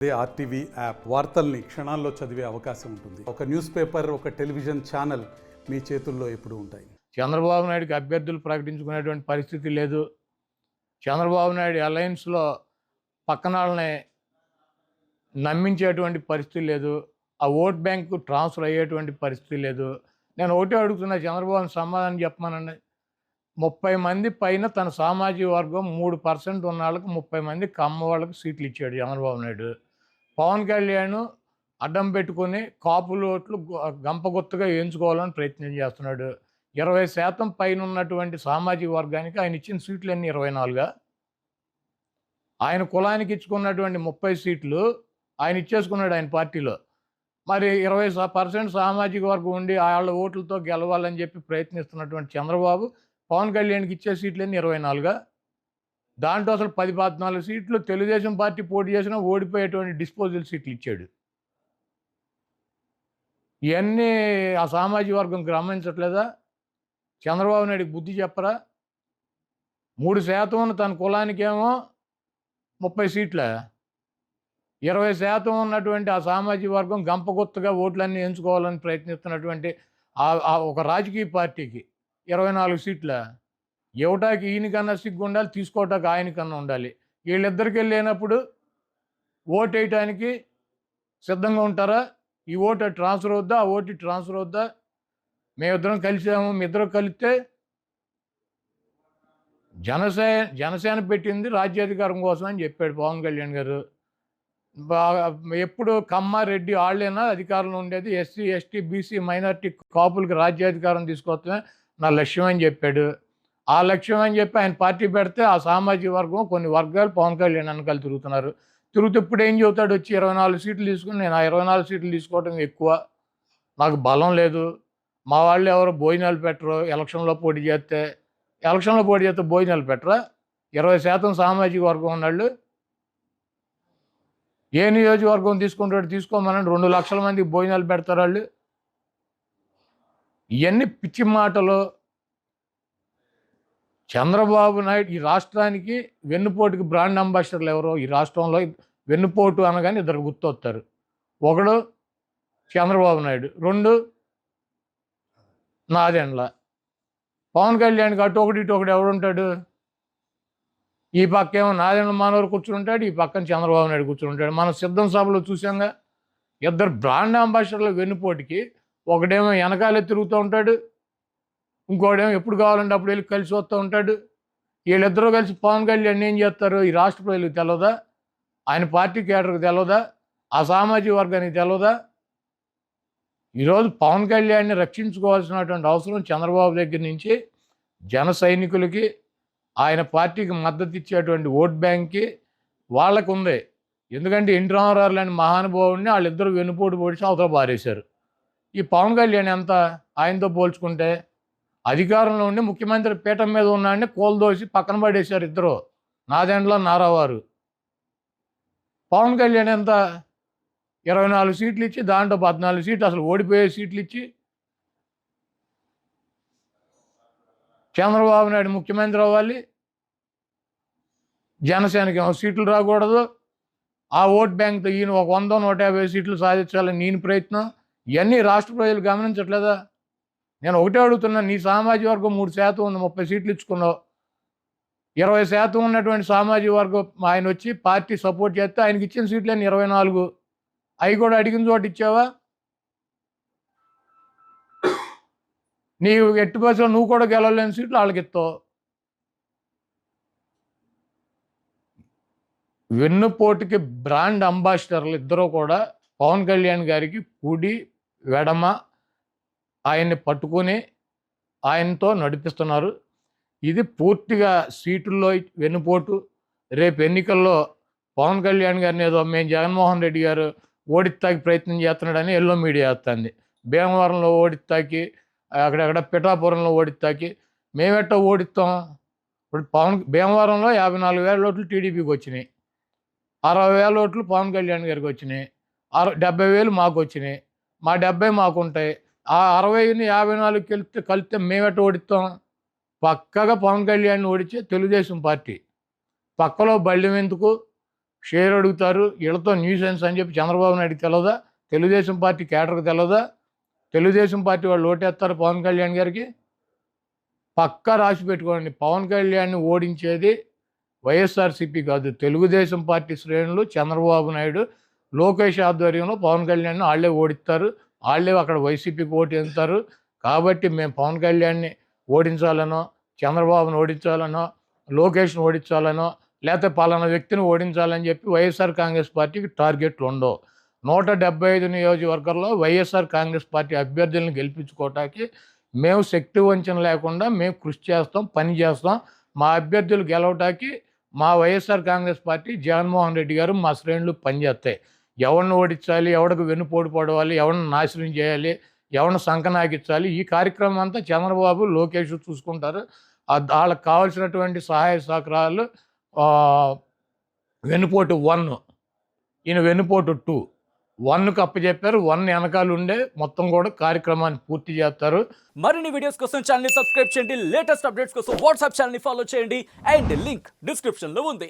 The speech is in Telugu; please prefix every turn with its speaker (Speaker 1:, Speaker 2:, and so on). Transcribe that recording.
Speaker 1: అదే ఆర్టీవీ యాప్ వార్తల్ని క్షణాల్లో చదివే అవకాశం ఉంటుంది. ఒక న్యూస్ పేపర్, ఒక టెలివిజన్ ఛానల్ మీ చేతుల్లో ఎప్పుడూ ఉంటాయి.
Speaker 2: చంద్రబాబు నాయుడుకి అభ్యర్థులు ప్రకటించుకునేటువంటి పరిస్థితి లేదు. చంద్రబాబు నాయుడు అలయన్స్లో పక్కన వాళ్ళని నమ్మించేటువంటి పరిస్థితి లేదు. ఆ ఓట్ బ్యాంకు ట్రాన్స్ఫర్ అయ్యేటువంటి పరిస్థితి లేదు. నేను ఒకటే అడుగుతున్నా, చంద్రబాబుని సమాధానం చెప్పమనండి. 30 మంది పైన తన సామాజిక వర్గం 3% ఉన్న వాళ్ళకి 30 మంది కమ్మ వాళ్ళకి సీట్లు ఇచ్చాడు చంద్రబాబు నాయుడు. పవన్ కళ్యాణ్ అడ్డం పెట్టుకొని కాపులు ఓట్లు గంపగుత్తగా వేయించుకోవాలని ప్రయత్నం చేస్తున్నాడు. 20% పైన ఉన్నటువంటి సామాజిక వర్గానికి ఆయన ఇచ్చిన సీట్లు అన్ని 24. ఆయన కులానికి ఇచ్చుకున్నటువంటి 30 సీట్లు ఆయన ఇచ్చేసుకున్నాడు ఆయన పార్టీలో. మరి 20% సామాజిక వర్గం ఉండి వాళ్ళ ఓట్లతో గెలవాలని చెప్పి ప్రయత్నిస్తున్నటువంటి చంద్రబాబు పవన్ కళ్యాణ్కి ఇచ్చే సీట్లన్నీ 24. దాంట్లో అసలు 10-14 సీట్లు తెలుగుదేశం పార్టీ పోటీ చేసినా ఓడిపోయేటువంటి డిస్పోజల్ సీట్లు ఇచ్చాడు. ఇవన్నీ ఆ సామాజిక వర్గం గమనించట్లేదా? చంద్రబాబు నాయుడికి బుద్ధి చెప్పరా? 3% తన కులానికేమో 30 సీట్ల, 20% ఉన్నటువంటి ఆ సామాజిక వర్గం గంపగుత్తగా ఓట్లన్నీ ఎంచుకోవాలని ప్రయత్నిస్తున్నటువంటి ఒక రాజకీయ పార్టీకి 24 సీట్ల. ఇవ్వటానికి ఈయనకన్నా సిగ్గు ఉండాలి, తీసుకోవటానికి ఆయనకన్నా ఉండాలి. వీళ్ళిద్దరికి వెళ్ళినప్పుడు ఓటు వేయటానికి సిద్ధంగా ఉంటారా? ఈ ఓటు ట్రాన్స్ఫర్ అవుద్దా, ఆ ఓటు ట్రాన్స్ఫర్ అవుద్దా? మేమిద్దరం కలిసాము, మీ ఇద్దరు కలిస్తే జనసేన పెట్టింది రాజ్యాధికారం కోసం అని చెప్పాడు పవన్ కళ్యాణ్ గారు. ఎప్పుడు కమ్మారెడ్డి వాళ్ళైనా అధికారంలో ఉండేది, ఎస్సీ ఎస్టీ బీసీ మైనార్టీ కాపులకి రాజ్యాధికారం తీసుకొస్తమే నా లక్ష్యం అని చెప్పాడు. ఆ లక్ష్యం అని చెప్పి ఆయన పార్టీ పెడితే ఆ సామాజిక వర్గం కొన్ని వర్గాలు పవన్ కళ్యాణ్ వెనకాల తిరుగుతున్నారు. తిరుగుతూ ఇప్పుడు ఏం చెబుతాడు? వచ్చి 24 సీట్లు తీసుకుని నేను ఆ 24 సీట్లు తీసుకోవడం ఎక్కువ, నాకు బలం లేదు, మా వాళ్ళు ఎవరు భోజనాలు పెట్టరు, ఎలక్షన్లో పోటీ చేస్తే భోజనాలు పెట్టరా? 20% సామాజిక వర్గం ఉన్నాళ్ళు ఏ నియోజకవర్గం తీసుకుంటాడు? తీసుకోమనండి, 2 లక్షల మందికి భోజనాలు పెడతారు వాళ్ళు. ఇవన్నీ పిచ్చి మాటలు. చంద్రబాబు నాయుడు ఈ రాష్ట్రానికి వెన్నుపోటుకి బ్రాండ్ అంబాసిడర్లు ఎవరో ఈ రాష్ట్రంలో వెన్నుపోటు అనగానే ఇద్దరు గుర్తొస్తారు. ఒకడు చంద్రబాబు నాయుడు, 2 నాదెండ్ల. పవన్ కళ్యాణ్కి అటు ఒకటి ఇటు ఒకటి ఎవడుంటాడు? ఈ పక్కేమో నాదెండ్ల మనోహర్ కూర్చుంటాడు, ఈ పక్కన చంద్రబాబు నాయుడు కూర్చుంటాడు. మనం సిద్ధం సభలో చూసాంగా, ఇద్దరు బ్రాండ్ అంబాసిడర్ల వెన్నుపోటుకి ఒకడేమో వెనకాలే తిరుగుతూ ఉంటాడు, ఇంకోడేమో ఎప్పుడు కావాలంటే అప్పుడు వెళ్ళి కలిసి వస్తూ ఉంటాడు. వీళ్ళిద్దరూ కలిసి పవన్ కళ్యాణ్ ఏం చేస్తారు? ఈ రాష్ట్ర ప్రజలకు తెలియదా? ఆయన పార్టీ కేడర్కి తెలియదా? ఆ సామాజిక వర్గానికి తెలియదా? ఈరోజు పవన్ కళ్యాణ్ని రక్షించుకోవాల్సినటువంటి అవసరం చంద్రబాబు దగ్గర నుంచి జన సైనికులకి, ఆయన పార్టీకి మద్దతు ఇచ్చేటువంటి ఓట్ బ్యాంక్కి వాళ్ళకు ఉంది. ఎందుకంటే ఎన్టీ రామారావు లాంటి మహానుభావుడిని వాళ్ళిద్దరూ వెన్నుపోటు పొడిచి అవతల పారేశారు. ఈ పవన్ కళ్యాణ్ ఎంత ఆయనతో పోల్చుకుంటే? అధికారంలో ఉండి ముఖ్యమంత్రి పీఠం మీద ఉన్నాడని కోల్దోసి పక్కన పడేశారు ఇద్దరు, నాదెండ్ల నారావారు. పవన్ కళ్యాణ్ ఎంత? 24 సీట్లు ఇచ్చి దాంట్లో 14 సీట్లు అసలు ఓడిపోయే సీట్లు ఇచ్చి చంద్రబాబు నాయుడు ముఖ్యమంత్రి అవ్వాలి, జనసేనకి సీట్లు రాకూడదు, ఆ ఓట్ బ్యాంక్తో ఈయన ఒక 100-150 సీట్లు సాధించాలని నేను ప్రయత్నం. ఇవన్నీ రాష్ట్ర ప్రజలు గమనించట్లేదా? నేను ఒకటే అడుగుతున్నా, నీ సామాజిక వర్గం 3% ఉంది, 30 సీట్లు ఇచ్చుకున్నావు. 20% ఉన్నటువంటి సామాజిక వర్గం ఆయన వచ్చి పార్టీ సపోర్ట్ చేస్తే ఆయనకి ఇచ్చిన సీట్లు అని 24. అవి కూడా అడిగిన చోట ఇచ్చావా? నీవు ఎట్టి బస్సులో నువ్వు కూడా గెలవలేని సీట్లు వాళ్ళకి ఇస్తావు. వెన్నుపోటుకి బ్రాండ్ అంబాసిడర్లు ఇద్దరూ కూడా పవన్ కళ్యాణ్ గారికి కుడి వెడమ ఆయన్ని పట్టుకొని ఆయనతో నడిపిస్తున్నారు. ఇది పూర్తిగా సీటుల్లో వెన్నుపోటు. రేపు ఎన్నికల్లో పవన్ కళ్యాణ్ గారిని ఏదో మేము జగన్మోహన్ రెడ్డి గారు ఓడిస్తాకి ప్రయత్నం చేస్తున్నాడని ఎల్లో మీడియా వేస్తుంది. భీమవరంలో ఓడిస్తాకి, అక్కడక్కడ పిఠాపురంలో ఓడిస్తాకి. మేమెట్టా ఓడిస్తాం? ఇప్పుడు భీమవరంలో 54,000 ఓట్లు టీడీపీకి వచ్చినాయి, 60,000 ఓట్లు పవన్ కళ్యాణ్ గారికి వచ్చినాయి, 70,000 మాకు వచ్చినాయి, మా 70 మాకుంటాయి. ఆ 60ని 54 కలిస్తే మేమెట్ట ఓడిస్తాం? పక్కగా పవన్ కళ్యాణ్ ఓడించే తెలుగుదేశం పార్టీ. పక్కలో బళ్ళెం ఎందుకు? షేర్ అడుగుతారు, వీళ్ళతో న్యూసెన్స్ అని చెప్పి చంద్రబాబు నాయుడుకి తెలియదా? తెలుగుదేశం పార్టీ కేడర్కి తెలియదా? తెలుగుదేశం పార్టీ వాళ్ళు ఓటేస్తారు పవన్ కళ్యాణ్ గారికి. పక్కా రాసి పెట్టుకోండి, పవన్ కళ్యాణ్ని ఓడించేది వైఎస్ఆర్సీపీ కాదు, తెలుగుదేశం పార్టీ శ్రేణులు, చంద్రబాబు నాయుడు, లోకేష్ ఆధ్వర్యంలో పవన్ కళ్యాణ్ని వాళ్ళే ఓడిస్తారు, వాళ్ళే అక్కడ వైసీపీకి ఓటు వేస్తారు. కాబట్టి మేము పవన్ కళ్యాణ్ని ఓడించాలనో, చంద్రబాబును ఓడించాలనో, లోకేష్ను ఓడించాలనో, లేకపోతే పలానా వ్యక్తిని ఓడించాలని చెప్పి వైఎస్ఆర్ కాంగ్రెస్ పార్టీకి టార్గెట్లు ఉండవు. 175 నియోజకవర్గాల్లో వైఎస్ఆర్ కాంగ్రెస్ పార్టీ అభ్యర్థులను గెలిపించుకోవటానికి మేము శక్తి వంచన లేకుండా మేము కృషి చేస్తాం, పని చేస్తాం. మా అభ్యర్థులు గెలవటానికి మా వైఎస్ఆర్ కాంగ్రెస్ పార్టీ, జగన్మోహన్ రెడ్డి గారు, మా శ్రేణులు పనిచేస్తాయి. ఎవరిని ఓడించాలి, ఎవరికి వెన్నుపోటు పడవాలి, ఎవరిని నాశనం చేయాలి, ఎవరిని సంకనాగించాలి, ఈ కార్యక్రమం అంతా చంద్రబాబు, లోకేష్ చూసుకుంటారు. వాళ్ళకి కావాల్సినటువంటి సహాయ సహకారాలు వెన్నుపోటు 1, ఈయన వెన్నుపోటు 2, 1కు అప్పచెప్పారు. 1 వెనకాల ఉండే మొత్తం కూడా కార్యక్రమాన్ని పూర్తి చేస్తారు.
Speaker 3: మరిన్ని వీడియోస్ కోసం ఛానల్ ని సబ్స్క్రైబ్ చేయండి, లేటెస్ట్ అప్డేట్స్ కోసం వాట్సాప్ ఛానల్ ని ఫాలో చేయండి అండ్ లింక్ డిస్క్రిప్షన్ లో ఉంది.